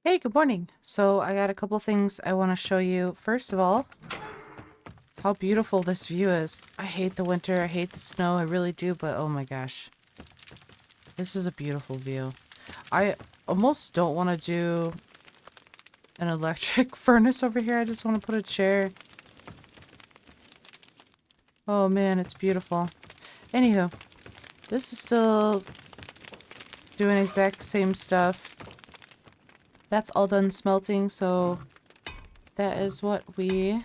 Hey, good morning. So I got a couple things I want to show you. First of all, how beautiful this view is. I hate the winter, I hate the snow, I really do, but oh my gosh. This is a beautiful view. I almost don't want to do an electric furnace over here. I just want to put a chair. Oh man, it's beautiful. Anywho, this is still doing exact same stuff. That's all done smelting, so that is what we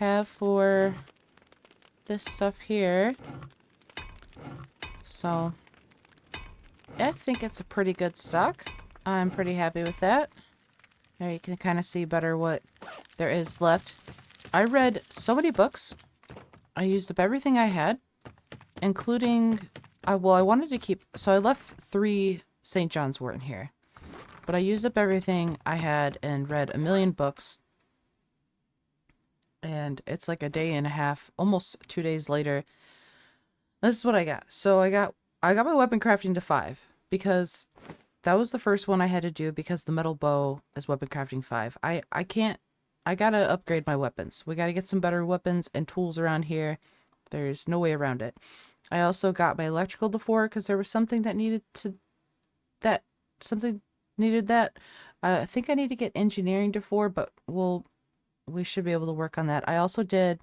have for this stuff here. So I think it's a pretty good stock. I'm pretty happy with that. There you can kind of see better what there is left. I read so many books. I used up everything I had, including well, I wanted to keep, so I left 3 St. John's wort in here. But I used up everything I had and read a million books. And it's like a day and a half, almost 2 days later. This is what I got. So I got my weapon crafting to 5 because that was the first one I had to do because the metal bow is weapon crafting 5. I gotta upgrade my weapons. We gotta get some better weapons and tools around here. There's no way around it. I also got my electrical to 4 because there was something that needed that. I think I need to get engineering to 4, but we should be able to work on that. I also did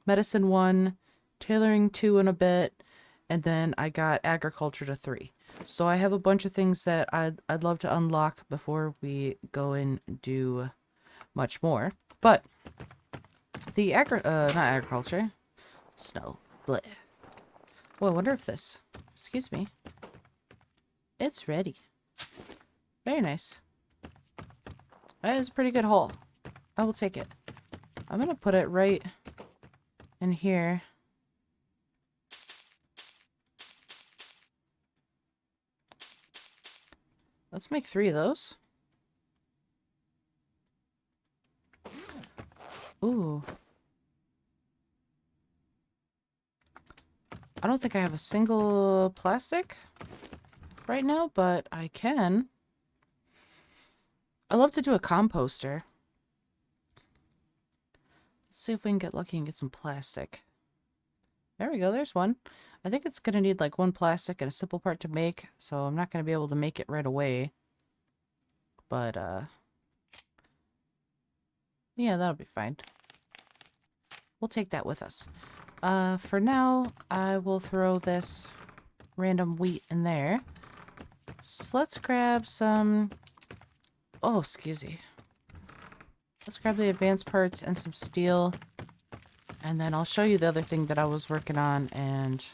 medicine 1, tailoring 2 in a bit, and then I got agriculture to 3. So I have a bunch of things that I'd love to unlock before we go and do much more. But the not agriculture, snow, bleh. Well, I wonder if this, excuse me, it's ready. Very nice. That is a pretty good haul. I will take it. I'm gonna put it right in here. Let's make 3 of those. Ooh. I don't think I have a single plastic right now, but I can. I love to do a composter. Let's see if we can get lucky and get some plastic. There we go, there's one. I think it's gonna need like 1 plastic and a simple part to make, so I'm not gonna be able to make it right away. But, yeah, that'll be fine. We'll take that with us. For now, I will throw this random wheat in there. So let's grab some... Oh, excuse me. Let's grab the advanced parts and some steel. And then I'll show you the other thing that I was working on, and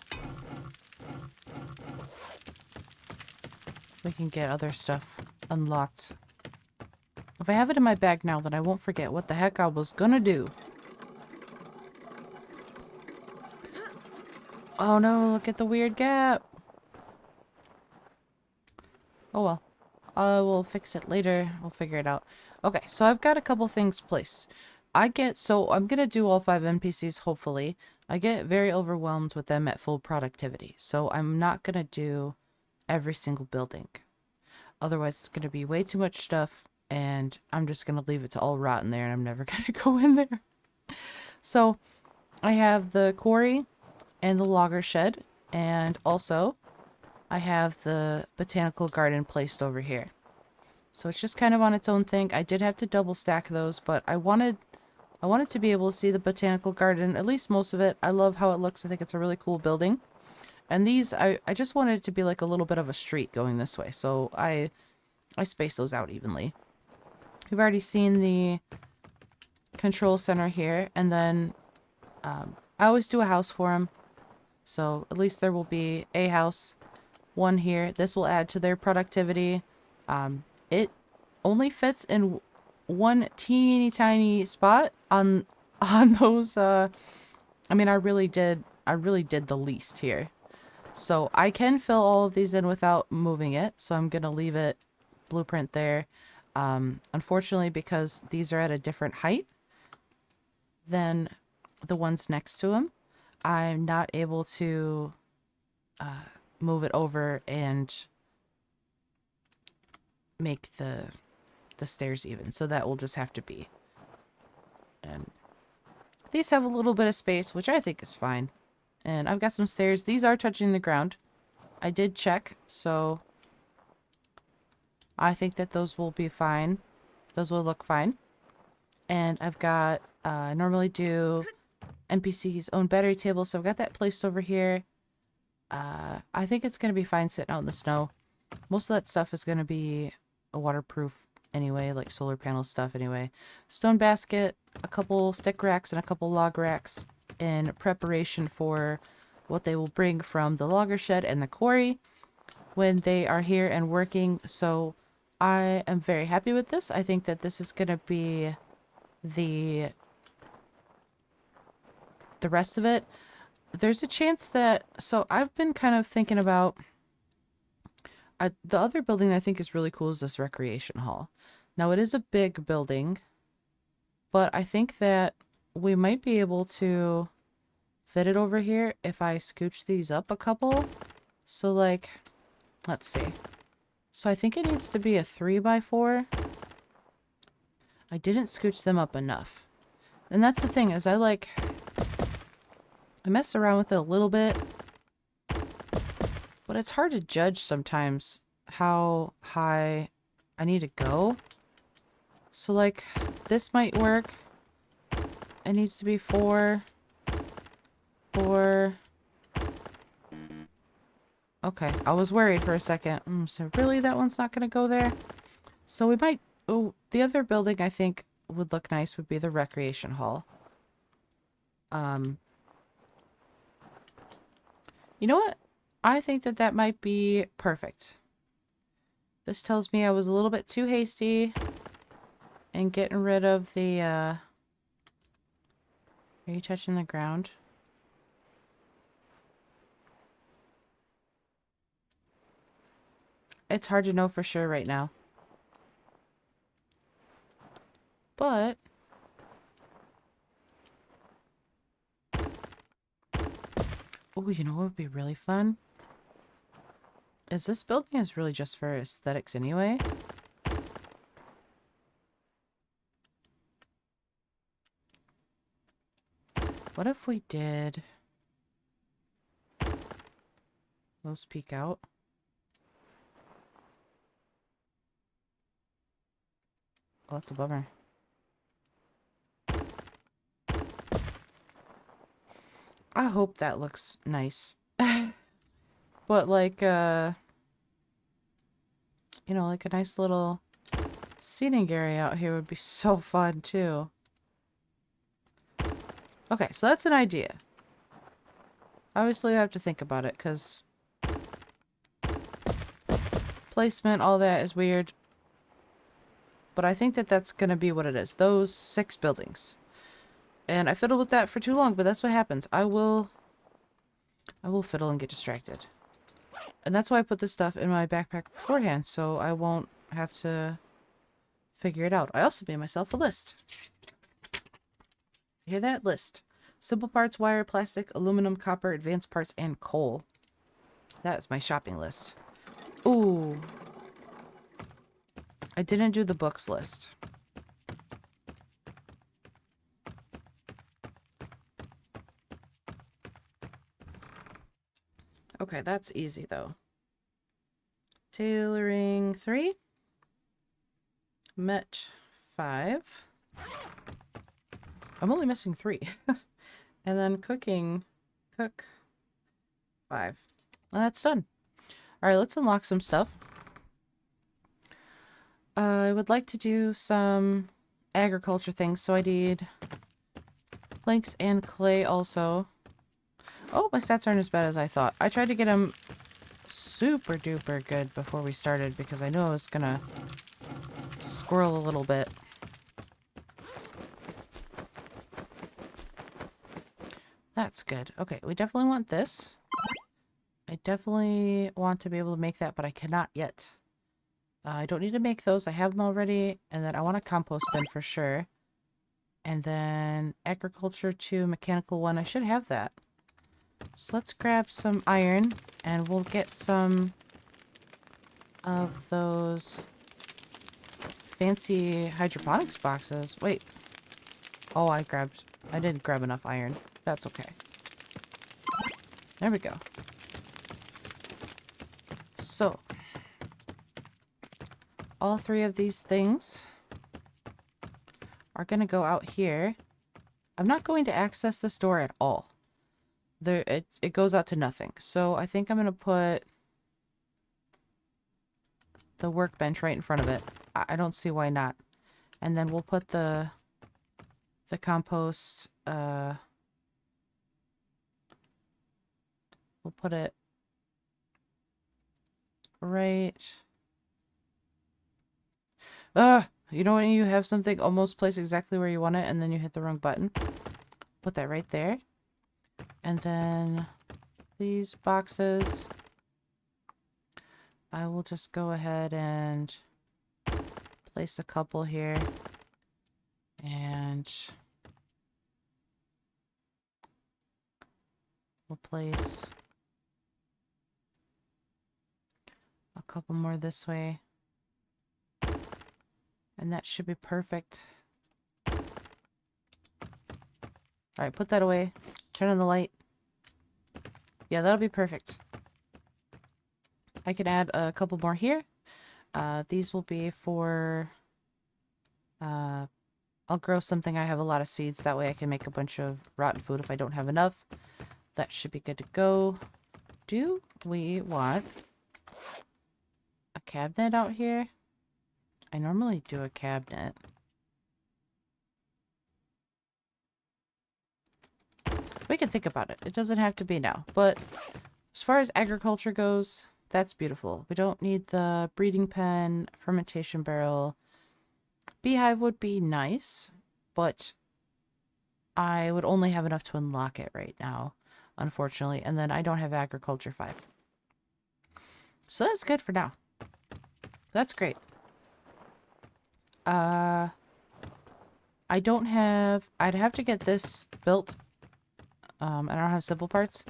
we can get other stuff unlocked. If I have it in my bag now, then I won't forget what the heck I was gonna do. Oh no, look at the weird gap. Oh well. I will fix it later. We'll figure it out. Okay, so I've got a couple things placed. So I'm gonna do all 5 NPCs, hopefully. I get very overwhelmed with them at full productivity, so I'm not gonna do every single building. Otherwise, it's gonna be way too much stuff, and I'm just gonna leave it to all rot in there, and I'm never gonna go in there. So, I have the quarry and the logger shed, and also I have the botanical garden placed over here. So it's just kind of on its own thing. I did have to double stack those, but I wanted to be able to see the botanical garden, at least most of it. I love how it looks. I think it's a really cool building. And these, I just wanted it to be like a little bit of a street going this way. So I spaced those out evenly. We've already seen the control center here. And then I always do a house for them. So at least there will be a house, 1 here. This will add to their productivity. It only fits in 1 teeny tiny spot on those. I mean, I really did the least here. So I can fill all of these in without moving it. So I'm gonna leave it blueprint there. Unfortunately, because these are at a different height than the ones next to them, I'm not able to move it over and make the the stairs even, so that will just have to be. And these have a little bit of space, which I think is fine. And I've got some stairs. These are touching the ground. I did check, so I think that those will be fine. Those will look fine. And I've got, I normally do NPC's own battery table, so I've got that placed over here. I think it's going to be fine sitting out in the snow. Most of that stuff is going to be a waterproof anyway, like solar panel stuff anyway. Stone basket, a couple stick racks, and a couple log racks in preparation for what they will bring from the logger shed and the quarry when they are here and working. So I am very happy with this. I think that this is going to be the rest of it. There's a chance that, so I've been kind of thinking about, the other building I think is really cool is this recreation hall. Now it is a big building, but I think that we might be able to fit it over here if I scooch these up a couple. So like, let's see. So I think it needs to be a 3x4. I didn't scooch them up enough. And that's the thing, is I mess around with it a little bit, but it's hard to judge sometimes how high I need to go. So like, this might work. It needs to be 4. Okay, I was worried for a second. So really that one's not gonna go there? So we might, oh, the other building I think would look nice would be the recreation hall. You know what? I think that that might be perfect. This tells me I was a little bit too hasty in getting rid of the, Are you touching the ground? It's hard to know for sure right now. But oh, you know what would be really fun? Is this building is really just for aesthetics anyway? What if we did those peek out? Oh, that's a bummer. I hope that looks nice. But like, you know, like a nice little seating area out here would be so fun too. Okay, so that's an idea. Obviously I have to think about it because placement, all that is weird. But I think that that's going to be what it is. Those 6 buildings. And I fiddled with that for too long, but that's what happens. I will fiddle and get distracted. And that's why I put this stuff in my backpack beforehand, so I won't have to figure it out. I also made myself a list. Hear that? List. Simple parts, wire, plastic, aluminum, copper, advanced parts, and coal. That is my shopping list. Ooh. I didn't do the books list. Okay, that's easy though. Tailoring 3. Met 5. I'm only missing 3. And then cooking, cook 5. Well, that's done. Alright, let's unlock some stuff. I would like to do some agriculture things, so I need planks and clay also. Oh, my stats aren't as bad as I thought. I tried to get them super duper good before we started because I knew I was gonna squirrel a little bit. That's good. Okay, we definitely want this. I definitely want to be able to make that, but I cannot yet. I don't need to make those. I have them already. And then I want a compost bin for sure. And then agriculture 2, mechanical 1. I should have that. So let's grab some iron and we'll get some of those fancy hydroponics boxes. Wait. Oh, I didn't grab enough iron. That's okay. There we go. So, all three of these things are going to go out here. I'm not going to access this door at all. It goes out to nothing. So I think I'm going to put the workbench right in front of it. I don't see why not. And then we'll put the compost, we'll put it right. You know when you have something almost placed exactly where you want it and then you hit the wrong button? Put that right there. And then these boxes, I will just go ahead and place a couple here. And we'll place a couple more this way. And that should be perfect. Alright, put that away. Turn on the light. Yeah, that'll be perfect. I can add a couple more here. These will be for... I'll grow something. I have a lot of seeds. That way I can make a bunch of rotten food if I don't have enough. That should be good to go. Do we want a cabinet out here? I normally do a cabinet. We can think about it. It doesn't have to be now. But as far as agriculture goes, that's beautiful. We don't need the breeding pen, fermentation barrel. Beehive would be nice, but I would only have enough to unlock it right now, unfortunately. And then I don't have agriculture 5. So that's good for now. That's great. I don't have... I'd have to get this built. I don't have simple parts.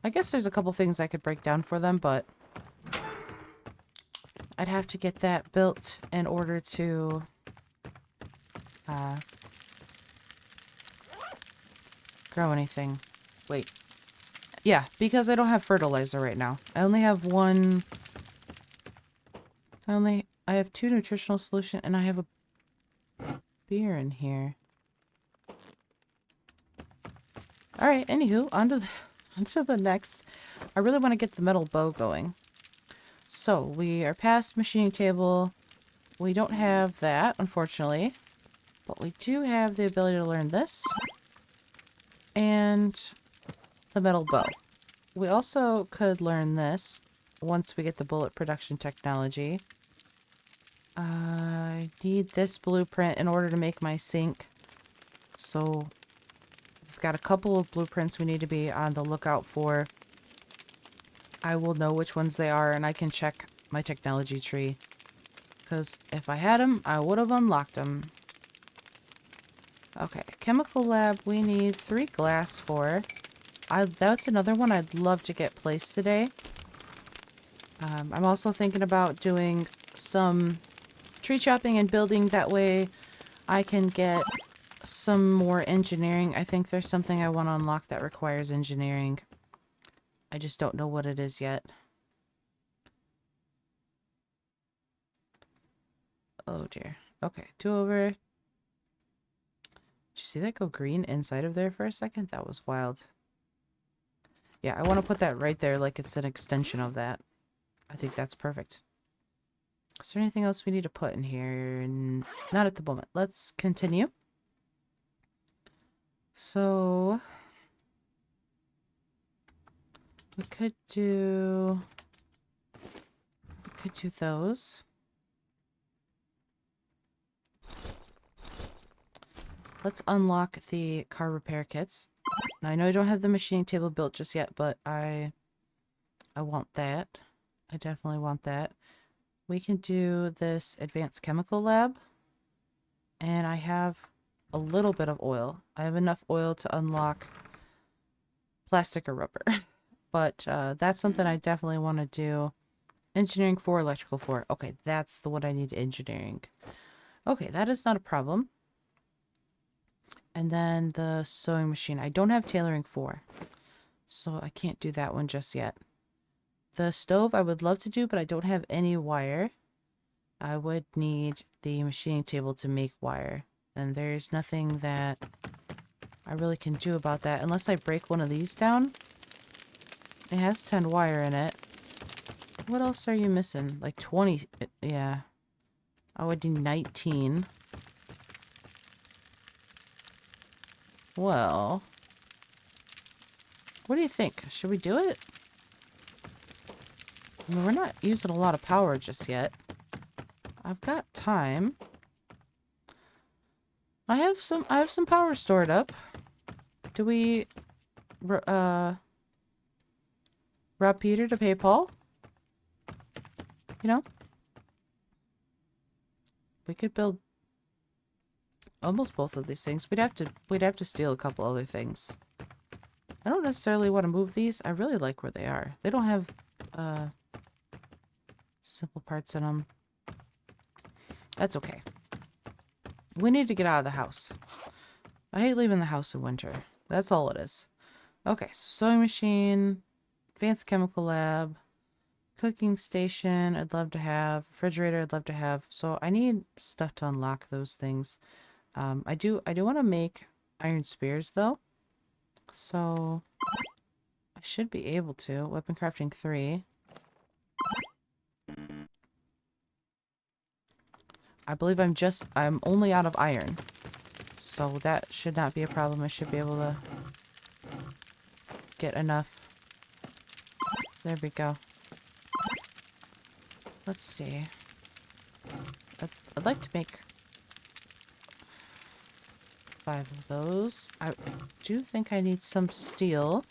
I guess there's a couple things I could break down for them, but I'd have to get that built in order to grow anything. Wait. Yeah, because I don't have fertilizer right now. I only have one... I have 2 nutritional solution and I have a beer in here. Alright, anywho, onto the next. I really want to get the metal bow going. So, we are past machining table. We don't have that, unfortunately. But we do have the ability to learn this. And the metal bow. We also could learn this once we get the bullet production technology. I need this blueprint in order to make my sink. So, we've got a couple of blueprints we need to be on the lookout for. I will know which ones they are and I can check my technology tree. Because if I had them, I would have unlocked them. Okay, chemical lab we need 3 glass for. That's another one I'd love to get placed today. I'm also thinking about doing some tree chopping and building. That way I can get some more engineering. I think there's something I want to unlock that requires engineering. I just don't know what it is yet. Oh dear. Okay, 2 over. Did you see that go green inside of there for a second? That was wild. Yeah, I want to put that right there like it's an extension of that. I think that's perfect. Is there anything else we need to put in here? Not at the moment. Let's continue. So, we could do those. Let's unlock the car repair kits. Now, I know I don't have the machining table built just yet, but I want that. I definitely want that. We can do this advanced chemical lab. And I have a little bit of oil. I have enough oil to unlock plastic or rubber. But that's something I definitely want to do. Engineering 4, electrical 4. Okay, that's the one I need engineering. Okay, that is not a problem. And then the sewing machine. I don't have tailoring 4, so I can't do that one just yet. The stove I would love to do, but I don't have any wire. I would need the machining table to make wire. And there's nothing that I really can do about that unless I break one of these down. It has 10 wire in it. What else are you missing? Like 20. Yeah. I would need 19. Well, what do you think? Should we do it? I mean, we're not using a lot of power just yet. I've got time. I have some power stored up. Do we rob Peter to pay Paul? You know? We could build almost both of these things. We'd have to steal a couple other things. I don't necessarily want to move these. I really like where they are. They don't have simple parts in them. That's okay. We need to get out of the house. I hate leaving the house in winter. That's all it is. Okay, so sewing machine, advanced chemical lab, cooking station I'd love to have, refrigerator I'd love to have. So I need stuff to unlock those things. I do want to make iron spears though. So I should be able to. Weapon crafting 3. I believe I'm only out of iron. So that should not be a problem. I should be able to get enough. There we go. Let's see. I'd like to make 5 of those. I do think I need some steel.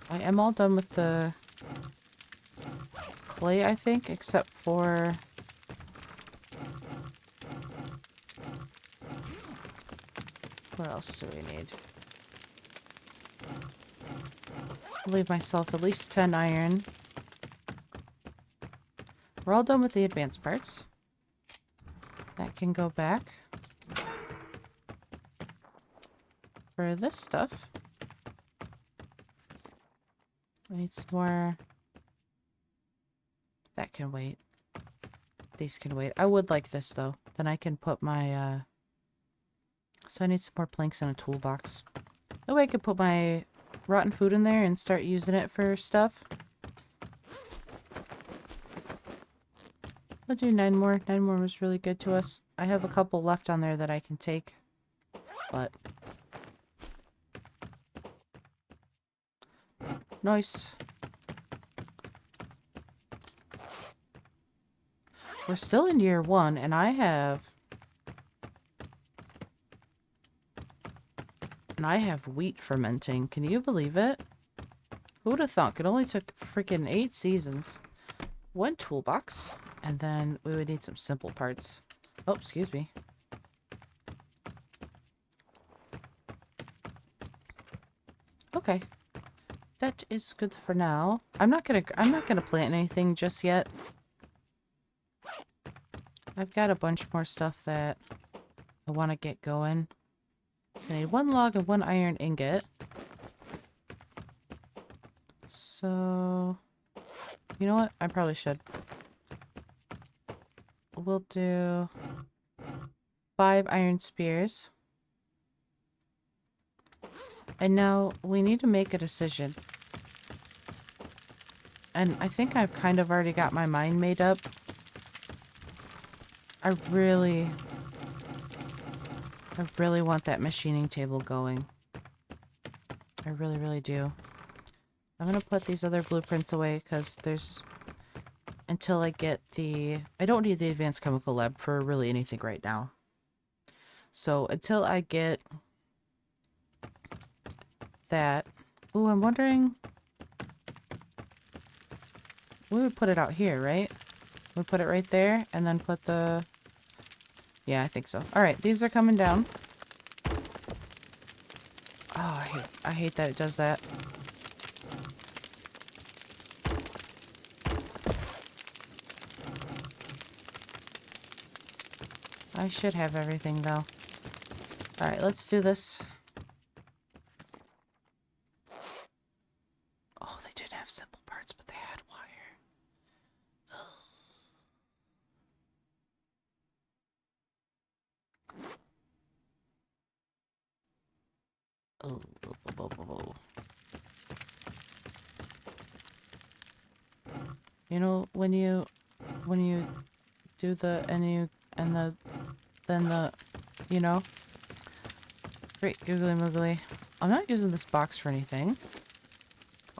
I am all done with the clay, I think, except for... What else do we need? I'll leave myself at least 10 iron. We're all done with the advanced parts. That can go back. For this stuff, I need some more. That can wait. These can wait. I would like this though. Then I can put my so I need some more planks in a toolbox. That way I could put my rotten food in there and start using it for stuff. I'll do 9 more. 9 more was really good to us. I have a couple left on there that I can take. But nice. We're still in year 1 and I have wheat fermenting. Can you believe it? Who would have thought? It only took freaking 8 seasons. 1 toolbox. And then we would need some simple parts. Oh, excuse me. Okay. That is good for now. I'm not gonna plant anything just yet. I've got a bunch more stuff that I want to get going. So I need 1 log and 1 iron ingot. So, you know what? I probably should. We'll do 5 iron spears. And now we need to make a decision. And I think I've kind of already got my mind made up. I really want that machining table going. I really, really do. I'm gonna put these other blueprints away because there's... Until I get the... I don't need the advanced chemical lab for really anything right now. So until I get that... Ooh, I'm wondering... We would put it out here, right? We put it right there and then put the... Yeah, I think so. Alright, these are coming down. Oh, I hate that it does that. I should have everything, though. Alright, let's do this. Oh, they didn't have simple parts, but they had wire. Oh, You know, when you do the you know, great googly moogly. I'm not using this box for anything.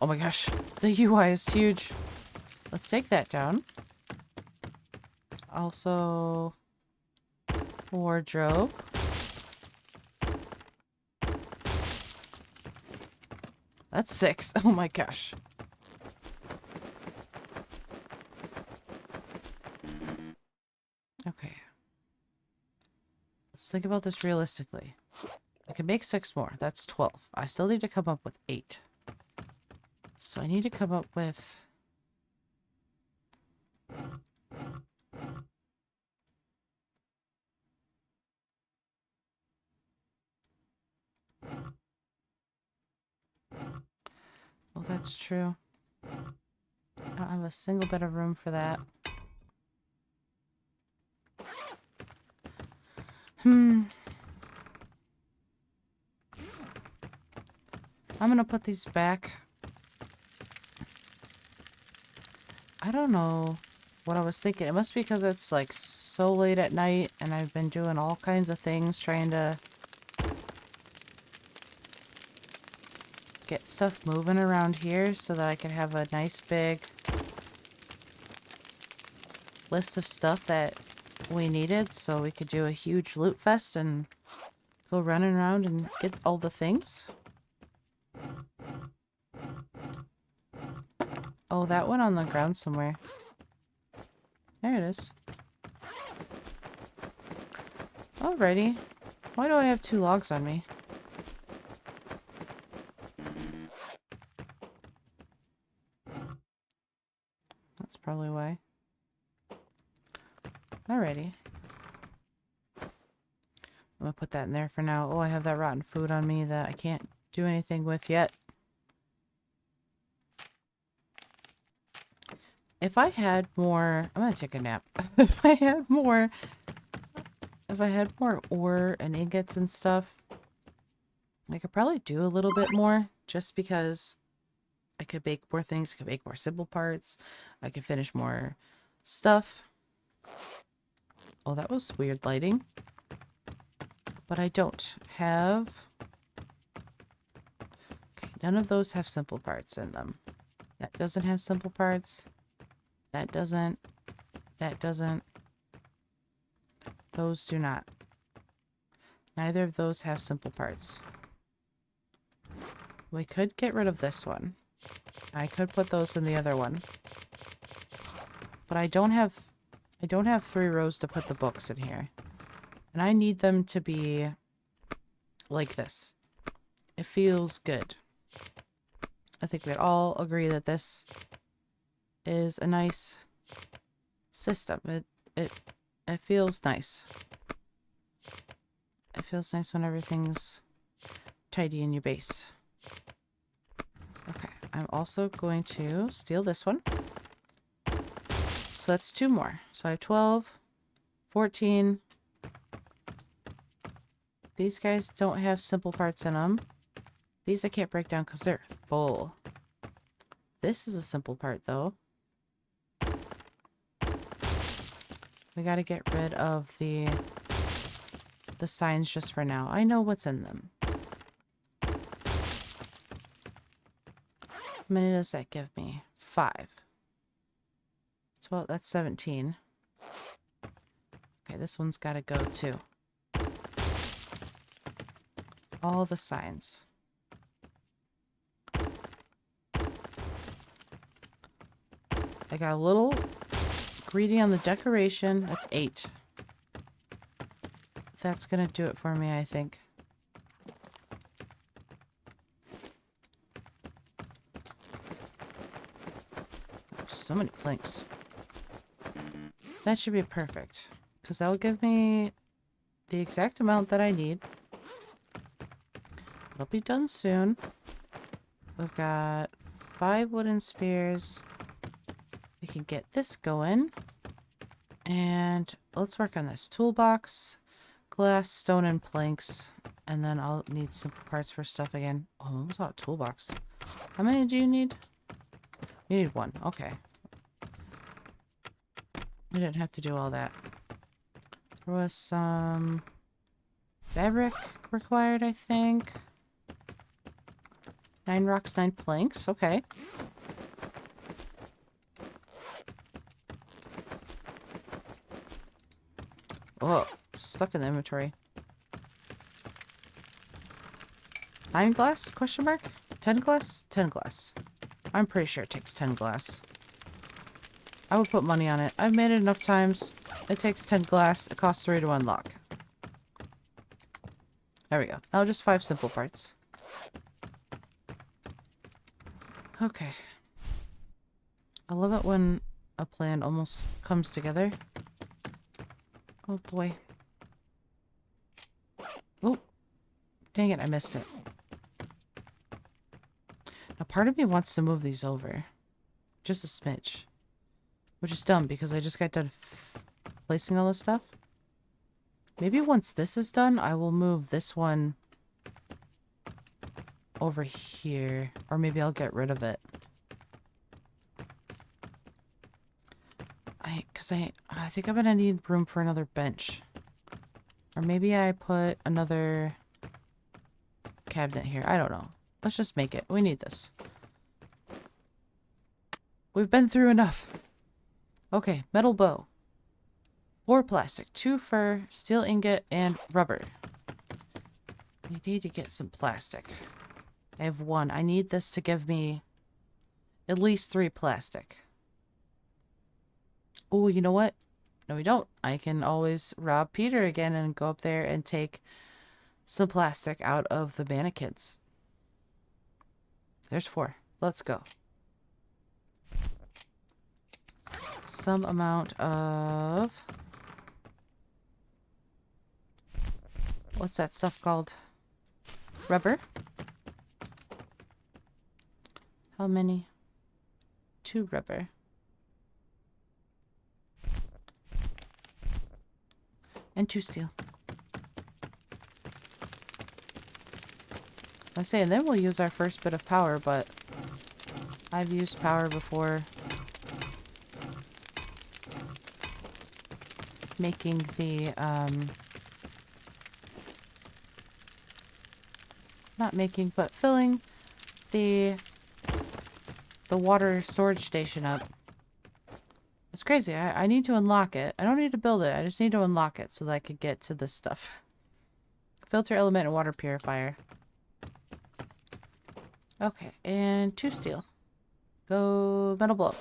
Oh my gosh, the UI is huge. Let's take that down. Also, wardrobe. That's 6. Oh my gosh. Okay. Let's think about this realistically. I can make 6 more. That's 12. I still need to come up with 8. So I need to come up with... Well, that's true. I don't have a single bit of room for that. I'm gonna put these back. I don't know what I was thinking. It must be because it's like so late at night and I've been doing all kinds of things trying to get stuff moving around here so that I can have a nice big list of stuff that we needed so we could do a huge loot fest and go running around and get all the things. Oh, that went on the ground somewhere. There it is. Alrighty. Why do I have 2 logs on me? That's probably why. Alrighty. I'm gonna put that in there for now. Oh, I have that rotten food on me that I can't do anything with yet. If I had more... I'm gonna take a nap. If I had more ore and ingots and stuff, I could probably do a little bit more just because I could bake more things. I could make more simple parts. I could finish more stuff. Oh, that was weird lighting. But I don't have... Okay, none of those have simple parts in them. That doesn't have simple parts. That doesn't. That doesn't. Those do not. Neither of those have simple parts. We could get rid of this one. I could put those in the other one. But I don't have 3 rows to put the books in here. And I need them to be like this. It feels good. I think we all agree that this is a nice system. It feels nice. It feels nice when everything's tidy in your base. Okay, I'm also going to steal this one. So that's 2 more. So I have 12, 14. These guys don't have simple parts in them. These I can't break down because they're full. This is a simple part though. We gotta get rid of the signs just for now. I know what's in them. How many does that give me? 5. 12, that's 17. Okay, this one's gotta go too. All the signs. I got a little greedy on the decoration. That's 8. That's gonna do it for me, I think. So many planks. That should be perfect. Because that'll give me the exact amount that I need. It'll be done soon. We've got 5 wooden spears. We can get this going. And let's work on this. Toolbox, glass, stone, and planks. And then I'll need some parts for stuff again. Oh, it was not a toolbox. How many do you need? You need 1. Okay. We didn't have to do all that. There was some fabric required, I think. 9 rocks, 9 planks. Okay. Oh, stuck in the inventory. 9 glass? Question mark? 10 glass? 10 glass. I'm pretty sure it takes 10 glass. I would put money on it. I've made it enough times. It takes 10 glass. It costs 3 to unlock. There we go. Now just 5 simple parts. Okay. I love it when a plan almost comes together. Oh boy. Oh. Dang it, I missed it. Now part of me wants to move these over. Just a smidge. Which is dumb because I just got done placing all this stuff. Maybe once this is done, I will move this one over here. Or maybe I'll get rid of it. I think I'm gonna need room for another bench. Or maybe I put another cabinet here. I don't know. Let's just make it. We need this. We've been through enough. Okay, metal bow. 4 plastic, 2 fur, steel ingot, and rubber. We need to get some plastic. I have 1. I need this to give me at least 3 plastic. Oh, you know what? No, we don't. I can always rob Peter again and go up there and take some plastic out of the mannequins. There's 4. Let's go. Some amount of... What's that stuff called? Rubber. How many? 2 rubber. And 2 steel. I say, and then we'll use our first bit of power, but I've used power before making the, not making, but filling the water storage station up. It's crazy. I need to unlock it. I don't need to build it. I just need to unlock it so that I could get to this stuff. Filter element and water purifier. Okay, and 2 steel. Go metal blow.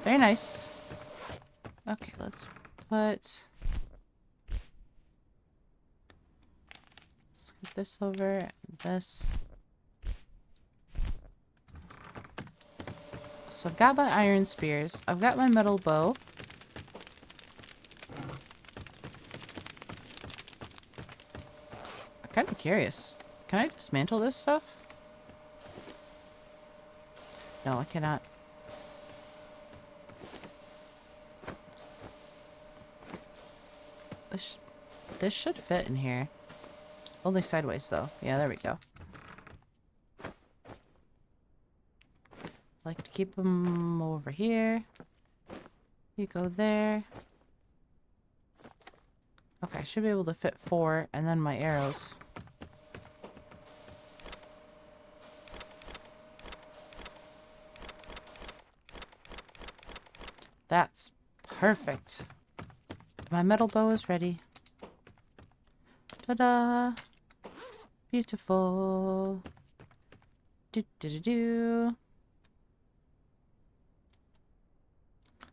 Very nice. Okay, let's put... Scoot this over and this. So I've got my iron spears. I've got my metal bow. I'm kind of curious. Can I dismantle this stuff? No, I cannot. This should fit in here. Only sideways, though. Yeah, there we go. Like to keep them over here. You go there. Okay, I should be able to fit 4, and then my arrows. That's perfect. My metal bow is ready. Ta-da! Beautiful. Do-do-do-do.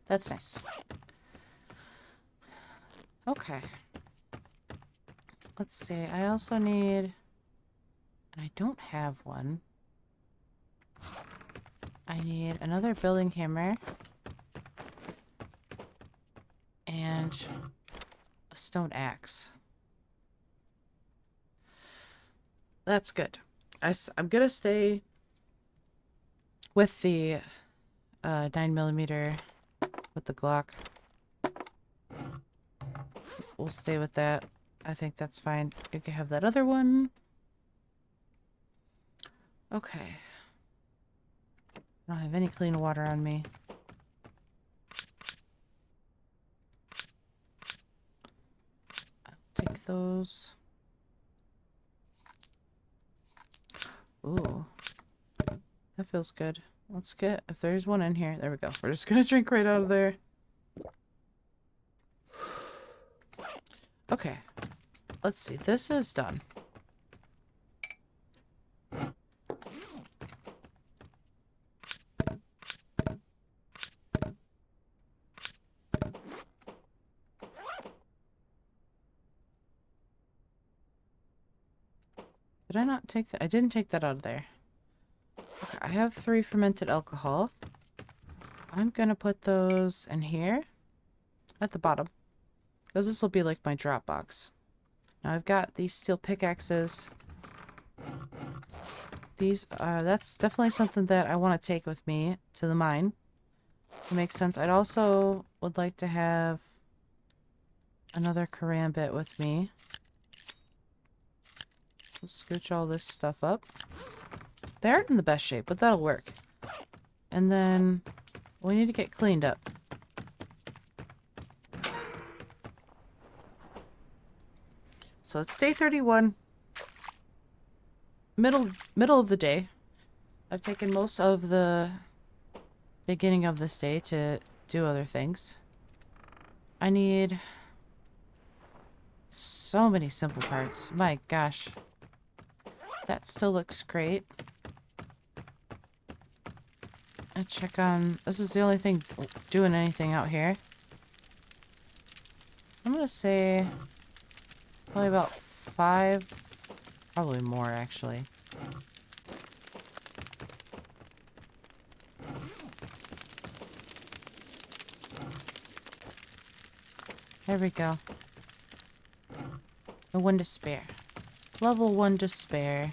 That's nice. Okay. Let's see. I also need... I don't have one. I need another building hammer. And a stone axe. That's good. I'm gonna stay with the 9mm with the Glock. We'll stay with that. I think that's fine. You can have that other one. Okay. I don't have any clean water on me. I'll take those. Ooh. That feels good. Let's get, if there's one in here, there we go. We're just gonna drink right out of there. Okay. Let's see. This is done. Did I not take that? I didn't take that out of there. Okay, I have 3 fermented alcohol. I'm gonna put those in here at the bottom, because this will be like my drop box. Now I've got these steel pickaxes. These, that's definitely something that I want to take with me to the mine. It makes sense. I'd also would like to have another karambit with me. We'll scooch all this stuff up. They aren't in the best shape, but that'll work. And then we need to get cleaned up. So it's day 31. Middle of the day. I've taken most of the beginning of this day to do other things. I need so many simple parts. My gosh. That still looks great. I check on... This is the only thing doing anything out here. I'm gonna say... probably about 5. Probably more, actually. There we go. The 1 to spare. Level 1 to spare.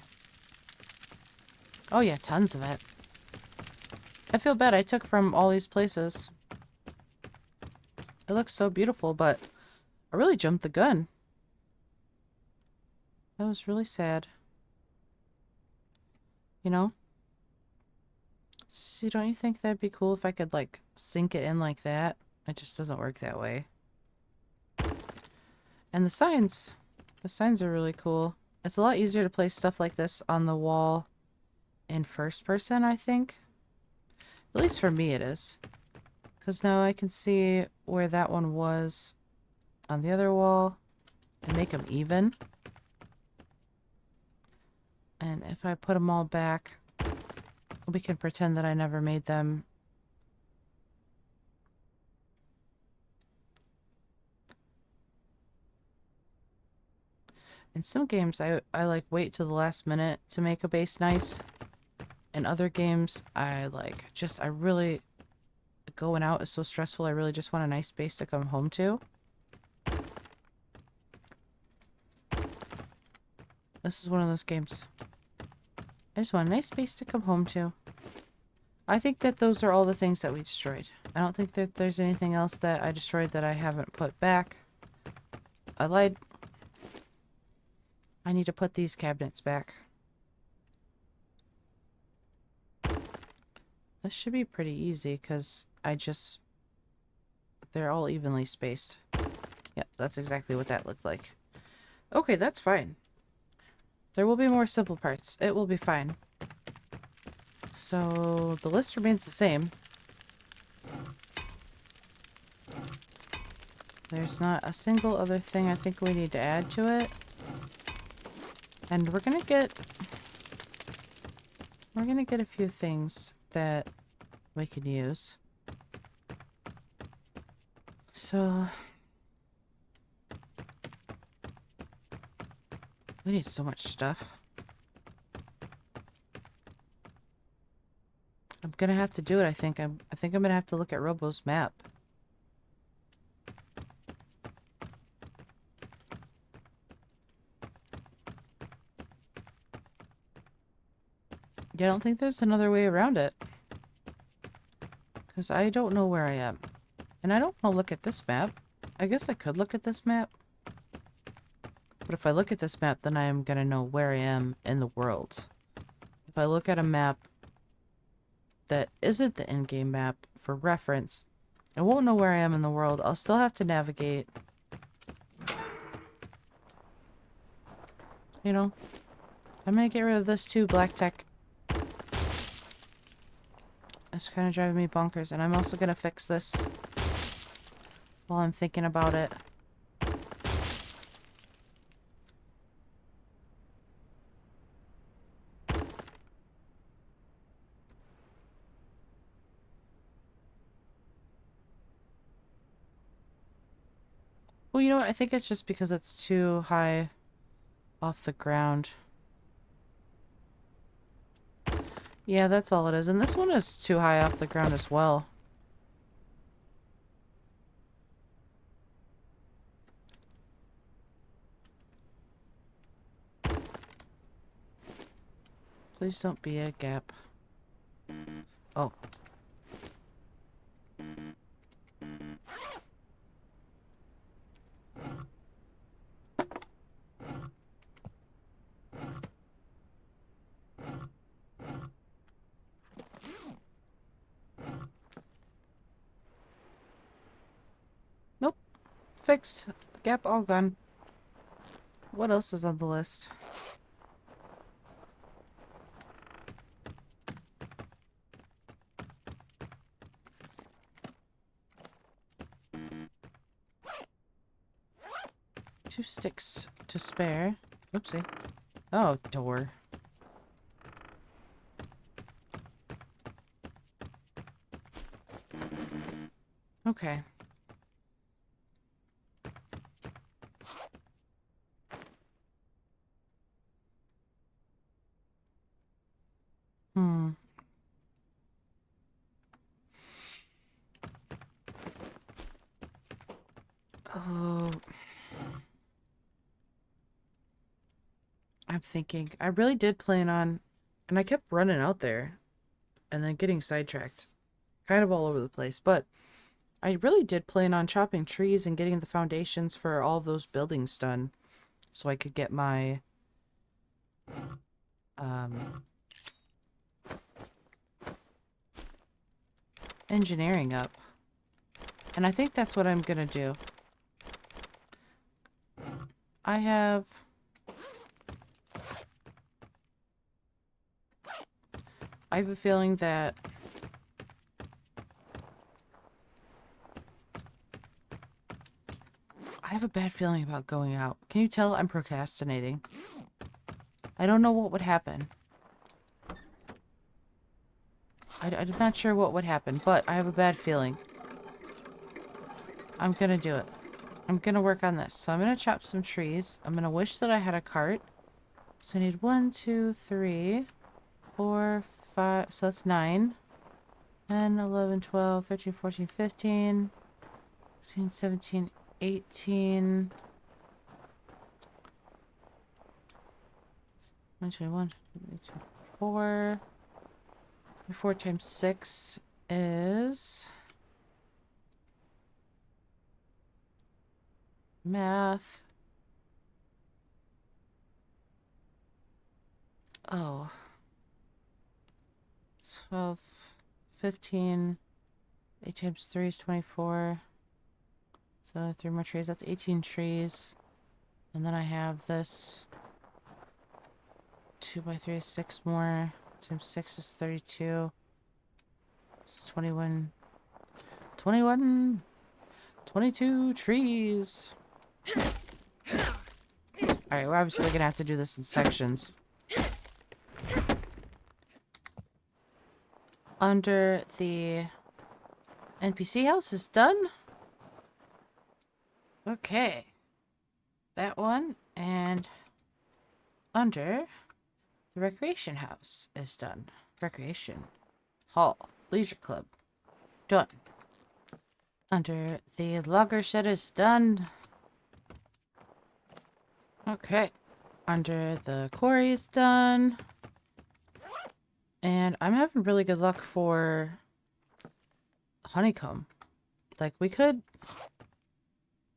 Oh yeah, tons of it. I feel bad I took from all these places. It looks so beautiful, but I really jumped the gun. That was really sad. You know? See, don't you think that'd be cool if I could, like, sink it in like that? It just doesn't work that way. And the signs are really cool. It's a lot easier to place stuff like this on the wall in first person, I think. At least for me it is. Because now I can see where that one was on the other wall and make them even. And if I put them all back, we can pretend that I never made them. In some games, I like wait till the last minute to make a base nice. In other games, I really, going out is so stressful, I really just want a nice base to come home to. This is one of those games. I just want a nice base to come home to. I think that those are all the things that we destroyed. I don't think that there's anything else that I destroyed that I haven't put back. I lied. I need to put these cabinets back. This should be pretty easy because they're all evenly spaced. Yep, that's exactly what that looked like. Okay, that's fine. There will be more simple parts. It will be fine. So the list remains the same. There's not a single other thing I think we need to add to it. And we're gonna get a few things that we can use. So we need so much stuff. I'm gonna have to do it, I think. I think I'm gonna have to look at Robo's map. You don't think there's another way around it? Because I don't know where I am. And I don't want to look at this map. I guess I could look at this map. But if I look at this map, then I am going to know where I am in the world. If I look at a map that isn't the in-game map for reference, I won't know where I am in the world. I'll still have to navigate. You know? I'm going to get rid of this too, Black Tech. It's kind of driving me bonkers. And I'm also going to fix this while I'm thinking about it. Well, you know what? I think it's just because it's too high off the ground. Yeah, that's all it is. And this one is too high off the ground as well. Please don't be a gap. Oh. Nope. Fixed. Gap all gone. What else is on the list? Two sticks to spare. Oopsie. Oh, door. Okay. Oh. I'm thinking. I really did plan on... And I kept running out there. And then getting sidetracked. Kind of all over the place. But I really did plan on chopping trees and getting the foundations for all those buildings done. So I could get my... engineering up. And I think that's what I'm gonna do. I have... I have a feeling that... I have a bad feeling about going out. Can you tell I'm procrastinating? I don't know what would happen. I'm not sure what would happen, but I have a bad feeling. I'm gonna do it. I'm gonna work on this. So I'm gonna chop some trees. I'm gonna wish that I had a cart. So I need 1, 2, 3, 4, 5. So that's 9. 10, 11, 12, 13, 14, 15. 16, 17, 18. 121, 4. 4 times 6 is... Math. Oh. 12, 15. 8 times 3 is 24. So 3 more trees. That's 18 trees. And then I have this. 2 by 3 is 6 more. Times 6 is 32. It's 21. 21. 22 trees. Alright, we're obviously gonna have to do this in sections. Under the NPC house is done. Okay. That one. And under the recreation house is done. Recreation hall. Leisure club. Done. Under the logger shed is done. Okay. Under the quarry is done. And I'm having really good luck for honeycomb. Like, we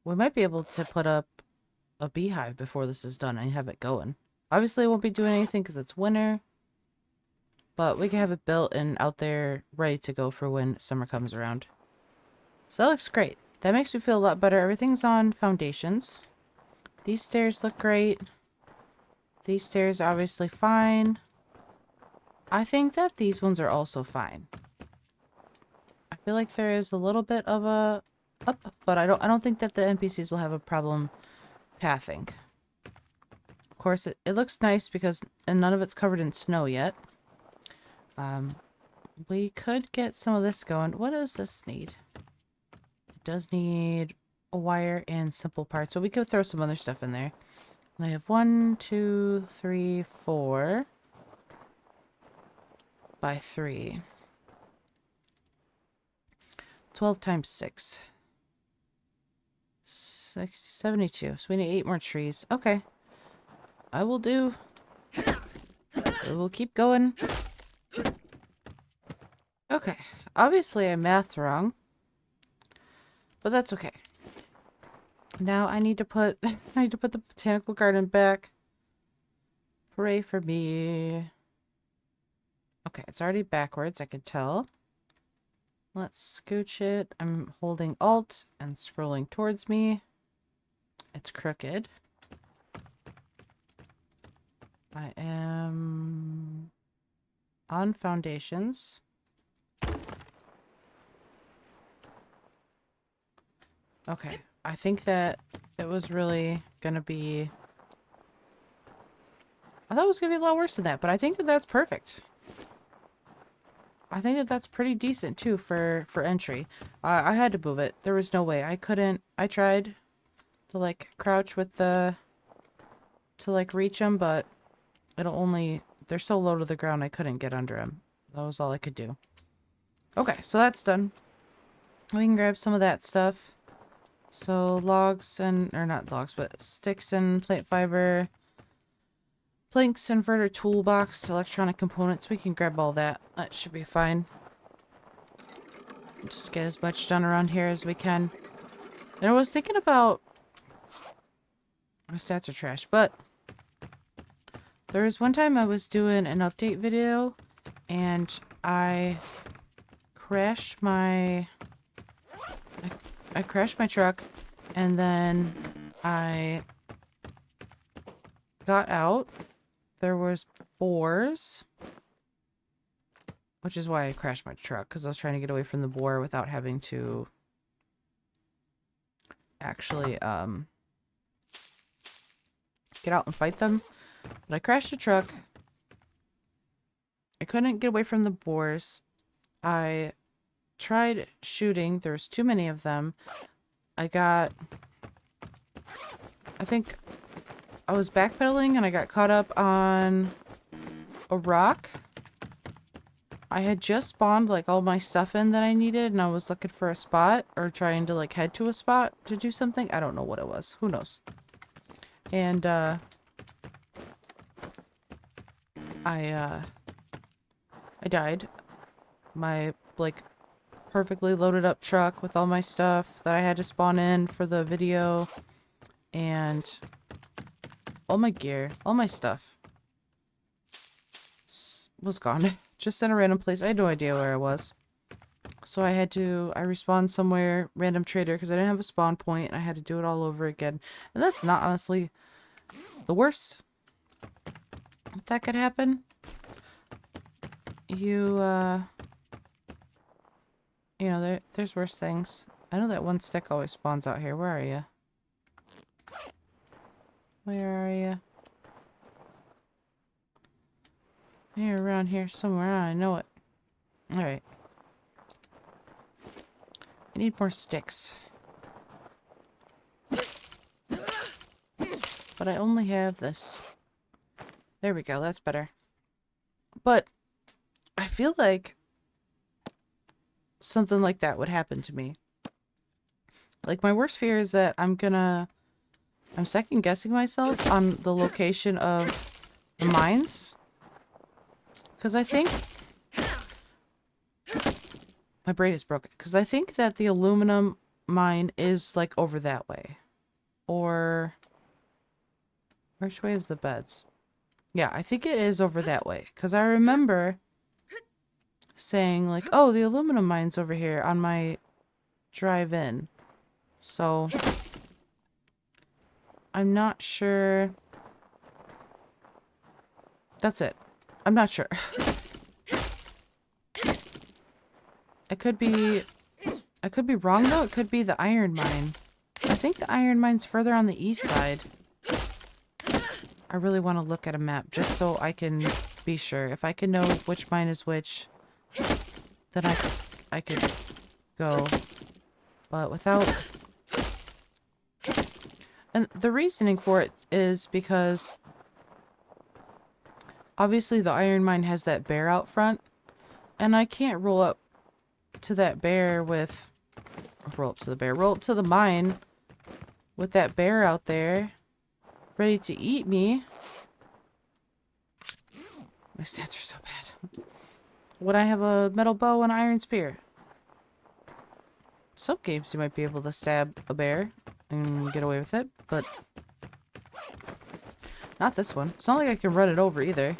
might be able to put up a beehive before this is done and have it going. Obviously, I won't be doing anything because it's winter. But we can have it built and out there ready to go for when summer comes around. So that looks great. That makes me feel a lot better. Everything's on foundations. These stairs look great. These stairs are obviously fine. I think that these ones are also fine. I feel like there is a little bit of a up, but I don't think that the NPCs will have a problem pathing. Of course, it looks nice because none of it's covered in snow yet. We could get some of this going. What does this need? It does need a wire and simple parts, so we could throw some other stuff in there. I have 1, 2, 3, 4 by 3. 12 times 6. 60, 72. So we need 8 more trees. Okay. I will do. We will keep going. Okay. Obviously I mathed wrong. But that's okay. Now I need to put the botanical garden back. Pray for me. Okay, it's already backwards, I can tell. Let's scooch it. I'm holding Alt and scrolling towards me. It's crooked. I am on foundations. Okay, I think that it was really gonna be... I thought it was gonna be a lot worse than that, but I think that that's perfect. I think that that's pretty decent too for entry. I had to move it. There was no way. I couldn't. I tried to like crouch with the... to like reach them, but it'll only... they're so low to the ground I couldn't get under them. That was all I could do. Okay, so that's done. We can grab some of that stuff. So logs and... or not logs, but sticks and plant fiber. Planks, inverter, toolbox, electronic components. We can grab all that. That should be fine. Just get as much done around here as we can. And I was thinking about... my stats are trash, but... there was one time I was doing an update video, and I crashed my... I crashed my truck, and then I got out. There was boars, which is why I crashed my truck, because I was trying to get away from the boar without having to actually get out and fight them. But I crashed the truck. I couldn't get away from the boars. I tried shooting. There's too many of them. I think I was backpedaling and I got caught up on a rock. I had just spawned like all my stuff in that I needed, and I was looking for a spot or trying to like head to a spot to do something. I don't know what it was. Who knows? And I died. My like perfectly loaded up truck with all my stuff that I had to spawn in for the video, and all my gear, all my stuff was gone. Just in a random place. I had no idea where I was. So I respawned somewhere, random trader, because I didn't have a spawn point, and I had to do it all over again. And that's not honestly the worst that could happen. You know, there's worse things. I know that one stick always spawns out here. Where are you? Where are you? You're around here somewhere. I know it. Alright. I need more sticks. But I only have this. There we go. That's better. But I feel like something like that would happen to me. Like, my worst fear is that I'm second guessing myself on the location of the mines. Because I think... My brain is broken. Because I think that the aluminum mine is, like, over that way. Or... Which way is the beds? Yeah, I think it is over that way. Because I remember saying, like, oh, the aluminum mine's over here on my drive in. So... I'm not sure... That's it. I'm not sure. I could be wrong though. It could be the iron mine. I think the iron mine's further on the east side. I really want to look at a map just so I can be sure. If I can know which mine is which, then I could go. But without... And the reasoning for it is because obviously the iron mine has that bear out front, and I can't roll up to that bear with... Roll up to the mine with that bear out there ready to eat me. My stats are so bad. When I have a metal bow and iron spear. Some games you might be able to stab a bear and get away with it, but not this one. It's not like I can run it over either.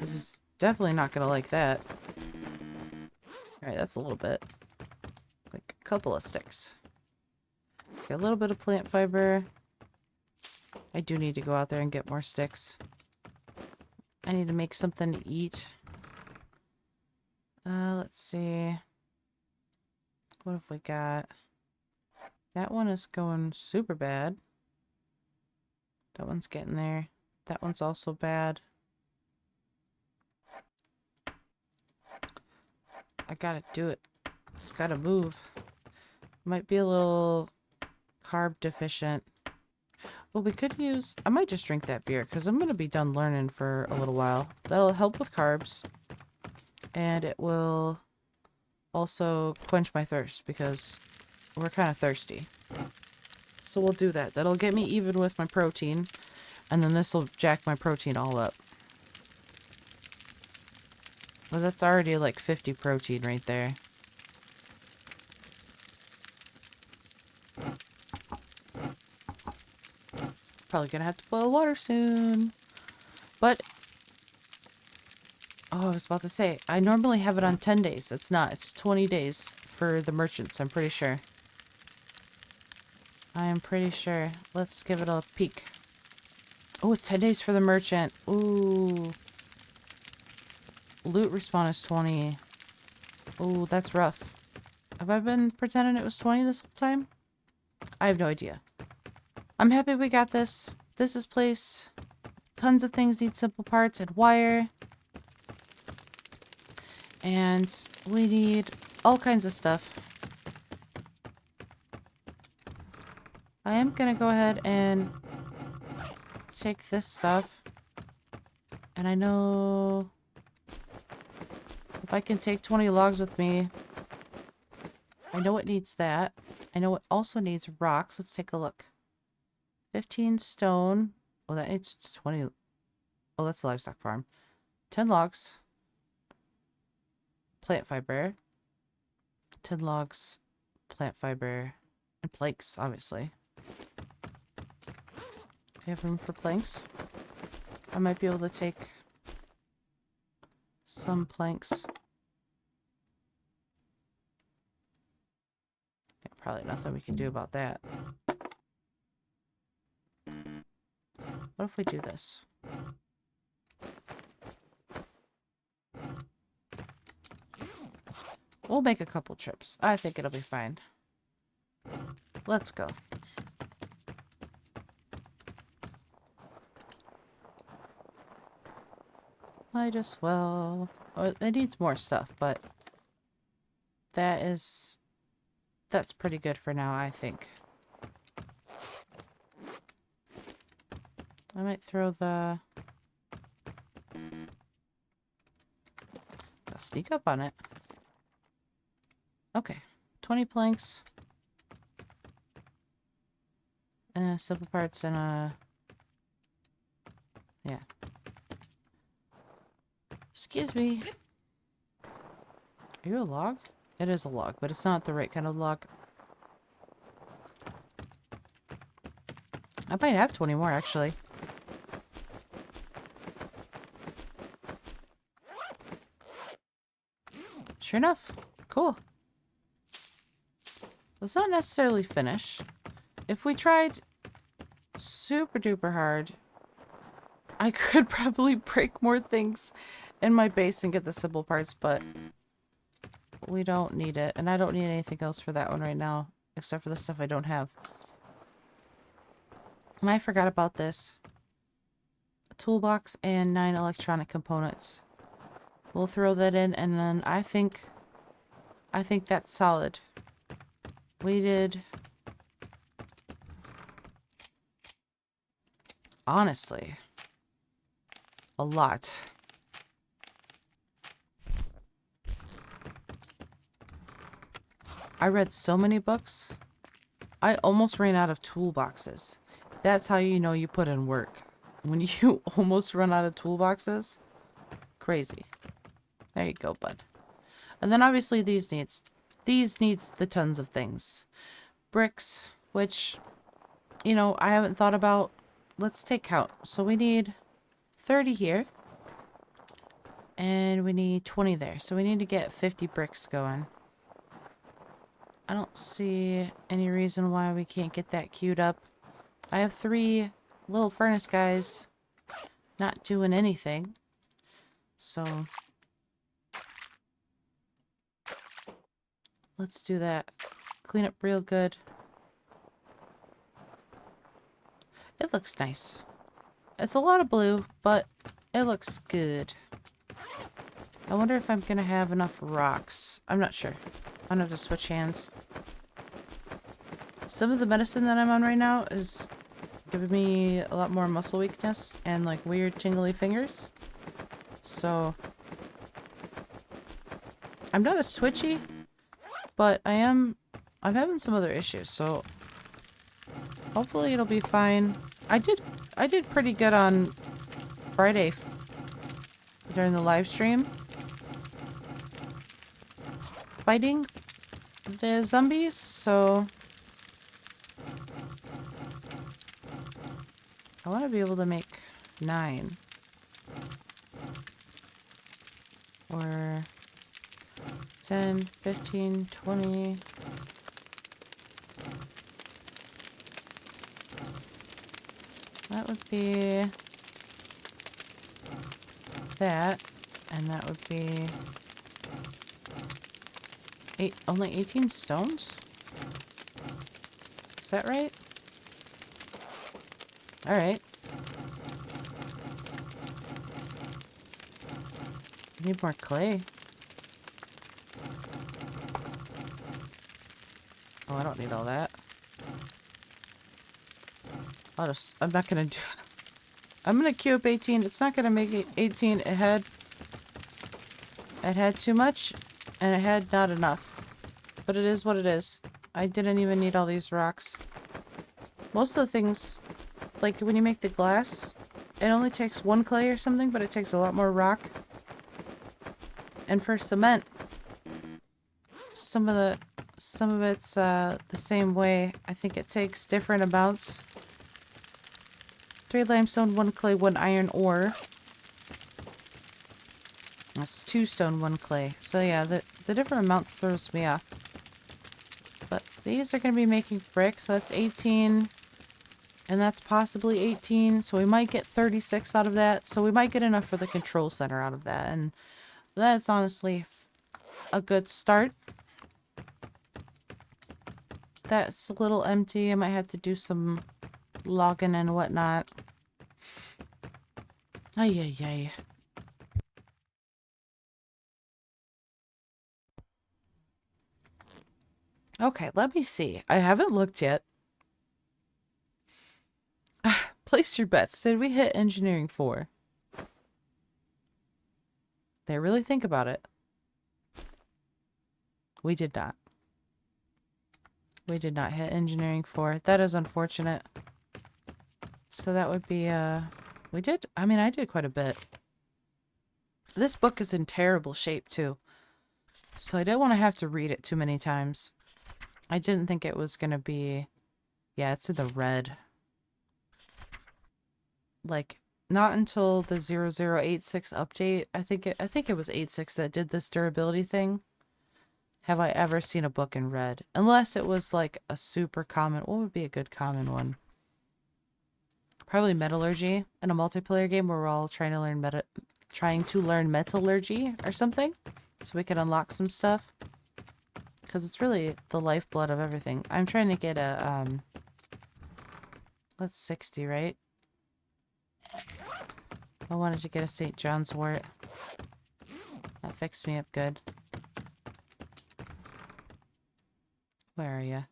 This is definitely not gonna like that. Alright, that's a little bit. Like a couple of sticks. Got a little bit of plant fiber. I do need to go out there and get more sticks. I need to make something to eat. Let's see. What have we got? That one is going super bad. That one's getting there. That one's also bad. I gotta do it. It's gotta move. Might be a little carb deficient. Well, we could use... I might just drink that beer because I'm gonna be done learning for a little while. That'll help with carbs. And it will also quench my thirst because we're kind of thirsty. So we'll do that. That'll get me even with my protein. And then this will jack my protein all up. Because that's already like 50 protein right there. Probably gonna have to boil water soon. But... Oh, I was about to say, I normally have it on 10 days. It's not. It's 20 days for the merchants, I'm pretty sure. I am pretty sure. Let's give it a peek. Oh, it's 10 days for the merchant. Ooh. Loot respawn is 20. Ooh, that's rough. Have I been pretending it was 20 this whole time? I have no idea. I'm happy we got this. This is place. Tons of things need simple parts and wire. And we need all kinds of stuff. I am gonna go ahead and take this stuff. And I know if I can take 20 logs with me, I know it needs that. I know it also needs rocks. Let's take a look. 15 stone. Oh, that needs 20. Oh, that's the livestock farm. 10 logs. Plant fiber. 10 logs. Plant fiber. And planks, obviously. Do you have room for planks? I might be able to take some planks. Yeah, probably nothing we can do about that. What if we do this? We'll make a couple trips. I think it'll be fine. Let's go. Might as well. Oh, it needs more stuff, but that's pretty good for now, I think. I might throw the... I'll sneak up on it. Okay. 20 planks. Simple parts and yeah. Excuse me. Are you a log? It is a log, but it's not the right kind of log. I might have 20 more, actually. Sure enough. Cool. It's not necessarily finished. If we tried super duper hard, I could probably break more things in my base and get the simple parts, but we don't need it. And I don't need anything else for that one right now, except for the stuff I don't have. And I forgot about this. A toolbox and 9 electronic components. We'll throw that in, and then I think that's solid. We did... honestly, a lot. I read so many books. I almost ran out of toolboxes. That's how you know you put in work. When you almost run out of toolboxes. Crazy. There you go, bud. And then obviously these needs the tons of things. Bricks, which, you know, I haven't thought about. Let's take count. So we need 30 here. And we need 20 there. So we need to get 50 bricks going. I don't see any reason why we can't get that queued up. I have 3 little furnace guys not doing anything. So let's do that. Clean up real good. It looks nice. It's a lot of blue, but it looks good. I wonder if I'm gonna have enough rocks. I'm not sure. I'm gonna have to switch hands. Some of the medicine that I'm on right now is giving me a lot more muscle weakness and like weird tingly fingers. So I'm not as twitchy, but I'm having some other issues, so hopefully it'll be fine. I did pretty good on Friday during the live stream. Fighting the zombies, so I want to be able to make 9 or 10, 15, 20. That would be that, and that would be only 18 stones? Is that right? Alright. Need more clay. Oh, I don't need all that. I'm not gonna do... I'm gonna queue up 18. It's not gonna make it 18. It had too much, and it had not enough. But it is what it is. I didn't even need all these rocks. Most of the things, like when you make the glass, it only takes 1 clay or something, but it takes a lot more rock. And for cement, some of it's the same way. I think it takes different amounts. 3 limestone, 1 clay, 1 iron ore. That's 2 stone, 1 clay. So yeah, the different amounts throws me off. But these are going to be making bricks. So that's 18. And that's possibly 18. So we might get 36 out of that. So we might get enough for the control center out of that. And that's honestly a good start. That's a little empty. I might have to do some logging and whatnot. Ay, ay, ay. Okay, let me see. I haven't looked yet. Place your bets. Did we hit engineering 4? They really think about it. We did not. We did not hit engineering 4. That is unfortunate. So that would be, we did, I mean, I did quite a bit. This book is in terrible shape too. So I don't want to have to read it too many times. I didn't think it was going to be... Yeah, it's in the red. Like, not until the 0086 update, I think it was 86 that did this durability thing, have I ever seen a book in red. Unless it was like a super common... What would be a good common one? Probably metallurgy in a multiplayer game where we're all trying to learn metallurgy or something. So we can unlock some stuff. Because it's really the lifeblood of everything. I'm trying to get a, that's 60, right? I wanted to get a St. John's wort. That fixed me up good. Where are you?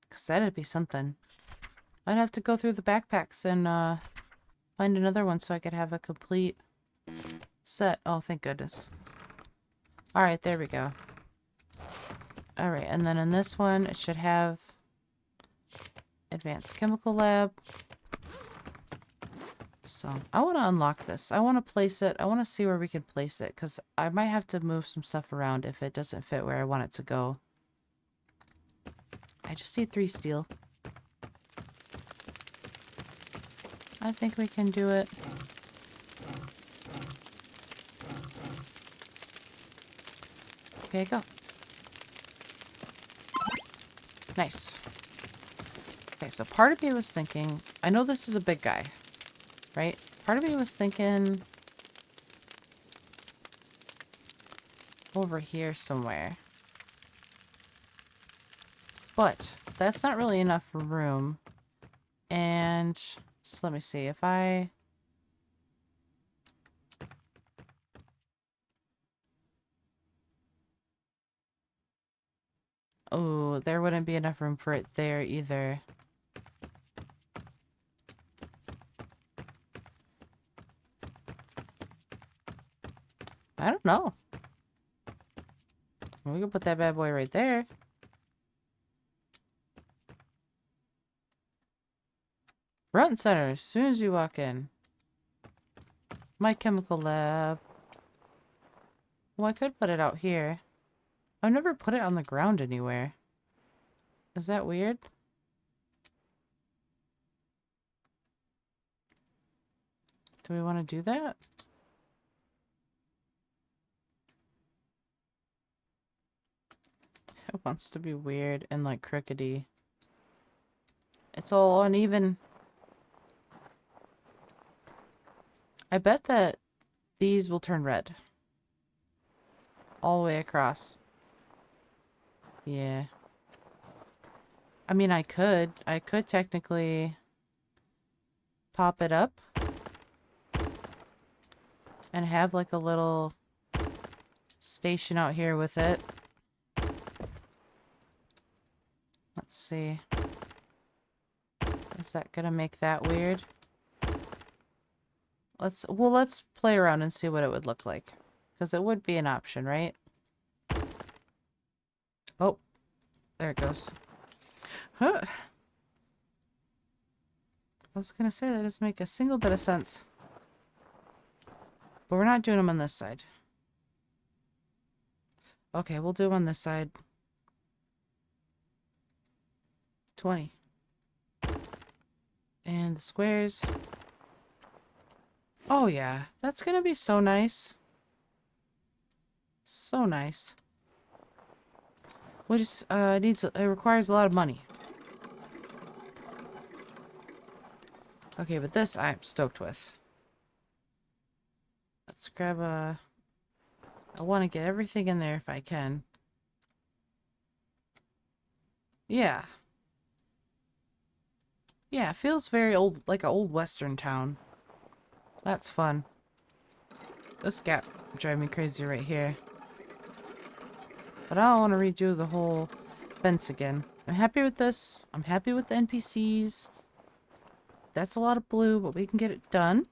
Because that'd be something. I'd have to go through the backpacks and, find another one so I could have a complete set. Oh, thank goodness. Alright, there we go. Alright, and then in this one, it should have Advanced Chemical Lab. So, I want to unlock this. I want to place it. I want to see where we can place it, because I might have to move some stuff around if it doesn't fit where I want it to go. I just need 3 steel. I think we can do it. Okay, go. Nice. Okay, so part of me was thinking... I know this is a big guy, right? Part of me was thinking... over here somewhere. But that's not really enough room. And... so let me see. If I... oh, there wouldn't be enough room for it there either. I don't know. We can put that bad boy right there. Front and center as soon as you walk in. My chemical lab. Well, I could put it out here. I've never put it on the ground anywhere. Is that weird? Do we want to do that? It wants to be weird and like crookedy. It's all uneven. I bet that these will turn red. All the way across. Yeah. I mean, I could technically pop it up and have like a little station out here with it. Let's see. Is that gonna make that weird? Let's play around and see what it would look like. Because it would be an option, right? Oh, there it goes. Huh. I was gonna say that doesn't make a single bit of sense. But we're not doing them on this side. Okay, we'll do them on this side. 20. And the squares. Oh yeah, that's gonna be so nice. So nice. We just it requires a lot of money. Okay, but this I'm stoked with. Let's grab a... I want to get everything in there if I can. Yeah. Yeah, it feels very old, like an old western town. That's fun. This gap drives me crazy right here. But I don't want to redo the whole fence again. I'm happy with this. I'm happy with the NPCs. That's a lot of blue, but we can get it done.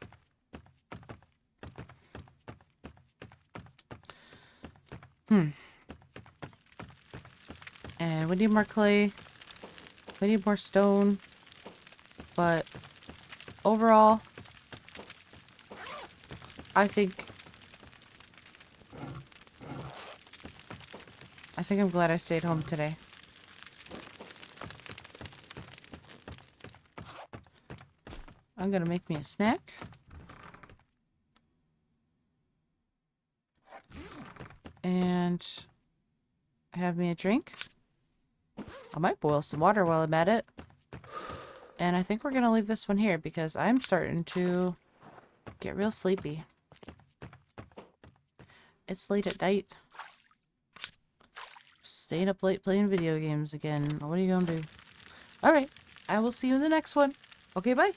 And we need more clay. We need more stone. But overall, I think I'm glad I stayed home today. I'm gonna make me a snack. And have me a drink. I might boil some water while I'm at it. And I think we're gonna leave this one here because I'm starting to get real sleepy. It's late at night. Staying up late playing video games again. What are you gonna do? Alright, I will see you in the next one. Okay, bye.